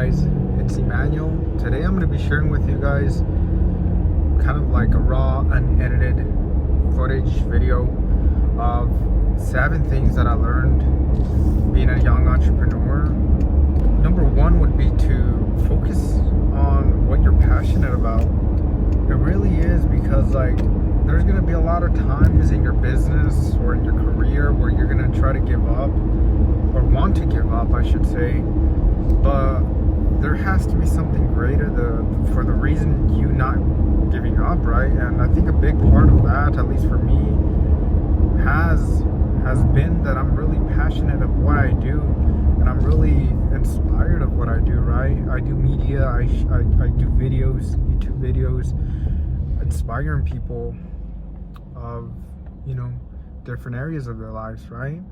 guys? It's Emmanuel. Today I'm going to be sharing with you guys kind of like a raw, unedited footage video of 7 things that I learned being a young entrepreneur. Number 1 would be to focus on what you're passionate about. It really is, because like there's going to be a lot of times in your business or in your career where you're going to try to give up, or want to give up, I should say. But there has to be something greater for the reason you not giving up, right? And I think a big part of that, at least for me, has been that I'm really passionate of what I do, and I'm really inspired of what I do, right? I do media, I do videos, YouTube videos, inspiring people of, different areas of their lives, right?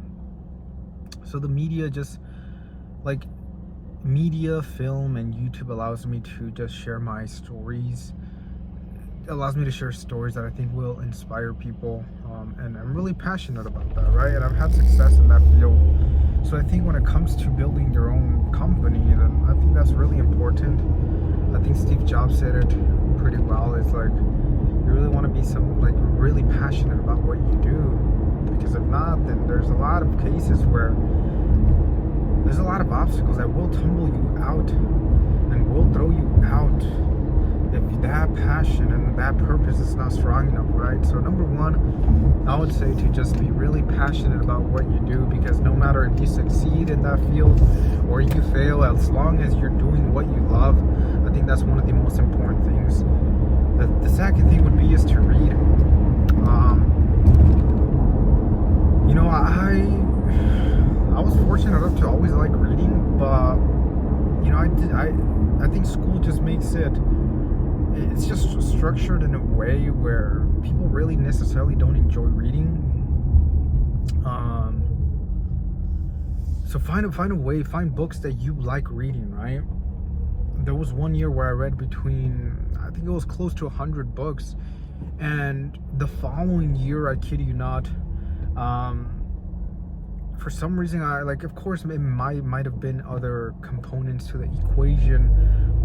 So the media, just like media, film, and YouTube allows me to just share my stories. It allows me to share stories that I think will inspire people, and I'm really passionate about that, right? And I've had success in that field. So I think when it comes to building your own company, then I think that's really important. I think Steve Jobs said it pretty well. It's like you really want to be really passionate about what you do, because if not, then there's a lot of cases where there's a lot of obstacles that will tumble you out and will throw you out if that passion and that purpose is not strong enough, right? So number 1, I would say to just be really passionate about what you do, because no matter if you succeed in that field or you fail, as long as you're doing what you love, I think that's one of the most important things. The second thing would be is to read. I was fortunate enough to always like reading, but I think school just makes it's just structured in a way where people really necessarily don't enjoy reading. So find a way, find books that you like reading, right? There was one year where I read I think it was close to 100 books, and the following year, I kid you not, for some reason, of course, it might have been other components to the equation,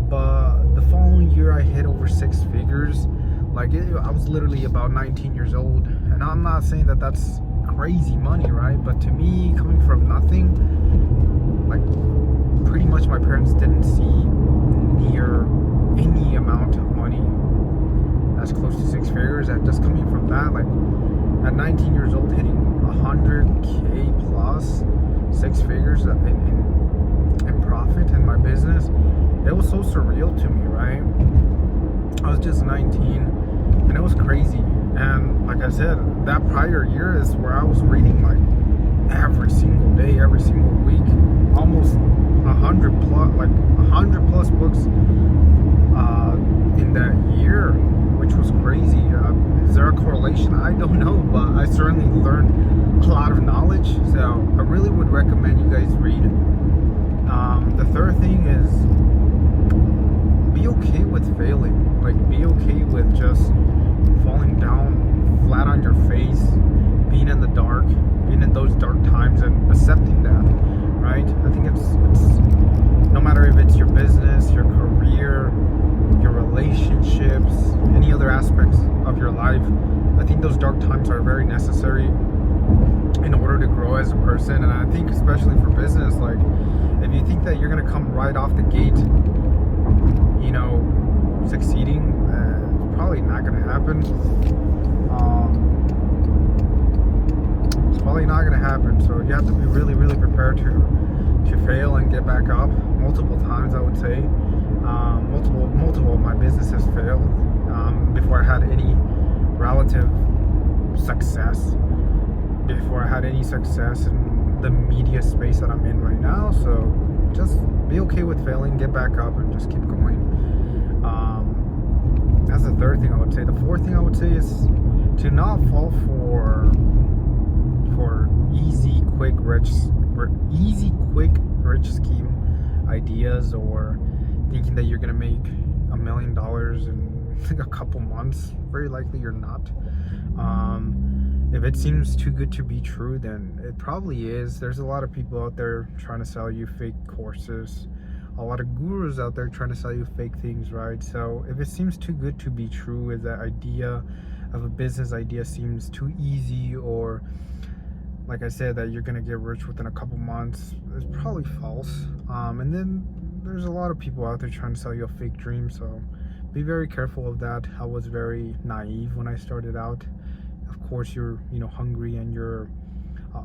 but the following year I hit over 6 figures. I was literally about 19 years old, and I'm not saying that that's crazy money, right? But to me, coming from nothing, pretty much my parents didn't see near any amount of money as close to 6 figures, and just coming from that, at 19 years old, hitting 100K plus 6 figures in profit in my business, it was so surreal to me, right? I was just 19, and it was crazy. And like I said, that prior year is where I was reading every single day, every single week, almost 100 plus books in that year, which was crazy. Is there a correlation? I don't know, but I certainly learned a lot of knowledge. So I really would recommend you guys read. The third thing is be okay with failing. Be okay with just falling down flat on your face, being in the dark, being in those dark times, and accepting that, right? I think it's no matter if it's your business, your career, your relationships, any other aspects of your life, I think those dark times are very necessary in order to grow as a person. And I think especially for business, if you think that you're going to come right off the gate, succeeding, it's probably not going to happen. It's probably not going to happen. So you have to be really, really prepared to fail and get back up multiple times, I would say. Multiple of my businesses failed before I had any relative success, before I had any success in the media space that I'm in right now. So just be okay with failing, get back up, and just keep going. That's the third thing I would say. The fourth thing I would say is to not fall for easy, quick, rich scheme ideas, or thinking that you're gonna make $1 million in a couple months. Very likely you're not. If it seems too good to be true, then it probably is. There's a lot of people out there trying to sell you fake courses a lot of gurus out there trying to sell you fake things, right? So if it seems too good to be true, if that idea of a business idea seems too easy, or like I said, that you're gonna get rich within a couple months, it's probably false. And then there's a lot of people out there trying to sell you a fake dream, so be very careful of that. I was very naive when I started out. Of course, you're hungry and you're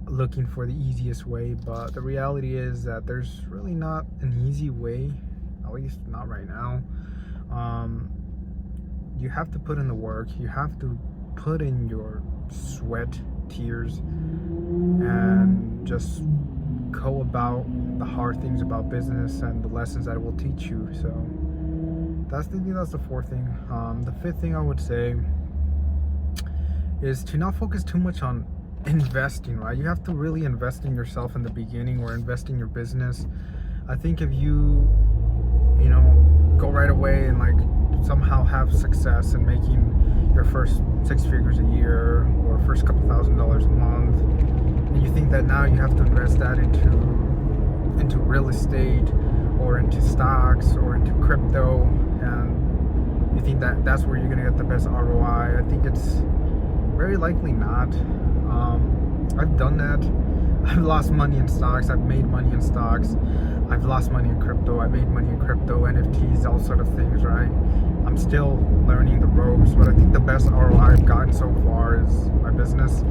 looking for the easiest way, but the reality is that there's really not an easy way, at least not right now. You have to put in the work, you have to put in your sweat, tears, and just go about the hard things about business and the lessons that it will teach you. So that's the fourth thing. The fifth thing I would say is to not focus too much on investing, right? You have to really invest in yourself in the beginning, or invest in your business. I think if you go right away and like somehow have success in making your first 6 figures a year, or first couple $1,000s a month, and you think that now you have to invest that into real estate or into stocks or into crypto, and you think that that's where you're gonna get the best ROI, I think it's very likely not. I've done that. I've lost money in stocks, I've made money in stocks, I've lost money in crypto, I made money in crypto, NFTs, all sort of things, right? I'm still learning the ropes, but I think the best ROI I've gotten so far is my business.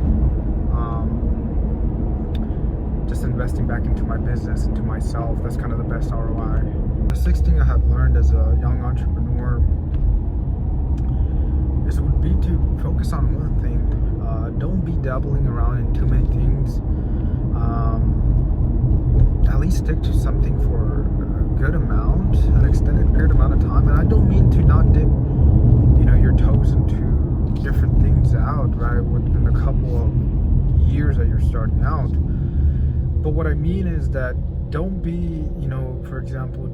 Just investing back into my business, into myself, that's kind of the best ROI. The sixth thing I have learned as a young entrepreneur would be to focus on one thing. Don't be dabbling around in too many things. At least stick to something for a good amount, an extended period amount of time. And I don't mean to not dip, your toes into different things out, right, within a couple of years that you're starting out. But what I mean is that don't be, for example,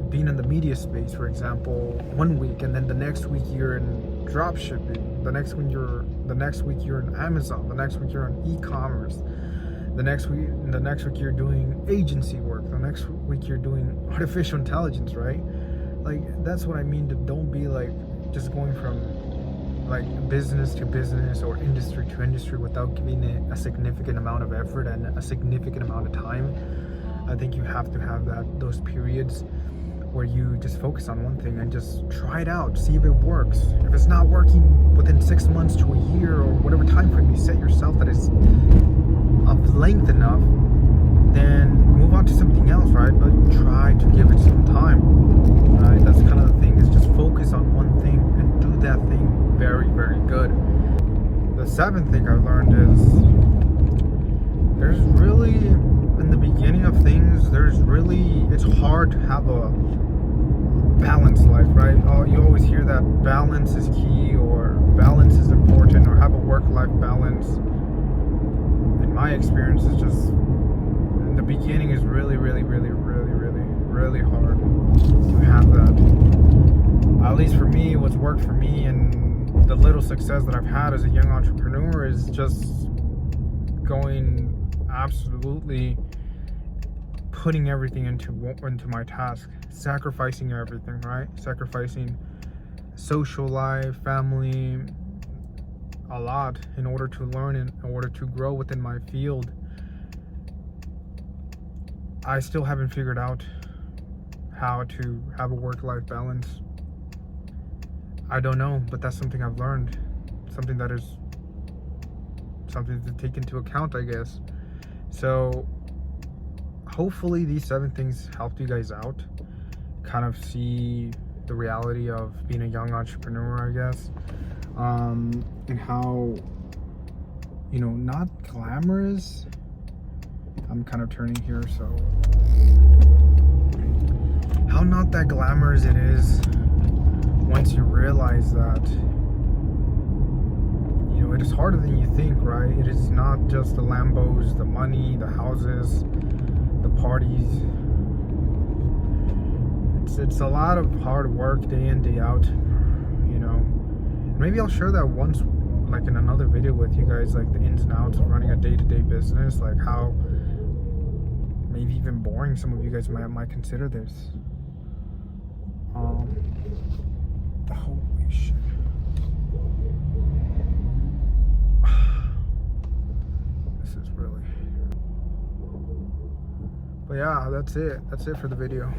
being in the media space, for example, one week, and then the next week you're in drop shipping, the next week you're in Amazon, the next week you're in e-commerce, the next week you're doing agency work, the next week you're doing artificial intelligence, right? Like, that's what I mean. To don't be like just going from like business to business or industry to industry without giving it a significant amount of effort and a significant amount of time. I think you have to have those periods where you just focus on one thing and just try it out, see if it works. If it's not working within 6 months to a year, or whatever time frame you set yourself that is of length enough, then move on to something else, right? But try to give it some time, right? That's kind of the thing, is just focus on one thing and do that thing very, very good. The seventh thing I've learned is there's really, in the beginning of things, it's hard to have a balanced life, right? You always hear that balance is key, or balance is important, or have a work-life balance. In my experience, it's just, in the beginning is really, really, really, really, really, really hard to have that. At least for me, what's worked for me and the little success that I've had as a young entrepreneur is just going absolutely putting everything into my task, sacrificing everything, right? Sacrificing social life, family, a lot in order to learn, in order to grow within my field. I still haven't figured out how to have a work-life balance. I don't know, but that's something I've learned, something that is something to take into account, I guess. So hopefully these 7 things helped you guys out, kind of see the reality of being a young entrepreneur, I guess, and how, not glamorous. I'm kind of turning here, so how not that glamorous it is once you realize that, it is harder than you think, right? It is not just the Lambos, the money, the houses, the parties. It's a lot of hard work day in, day out, Maybe I'll share that once, like in another video with you guys, like the ins and outs of running a day-to-day business, like how maybe even boring. Some of you guys might consider this. Holy shit. This is really... But yeah, that's it for the video.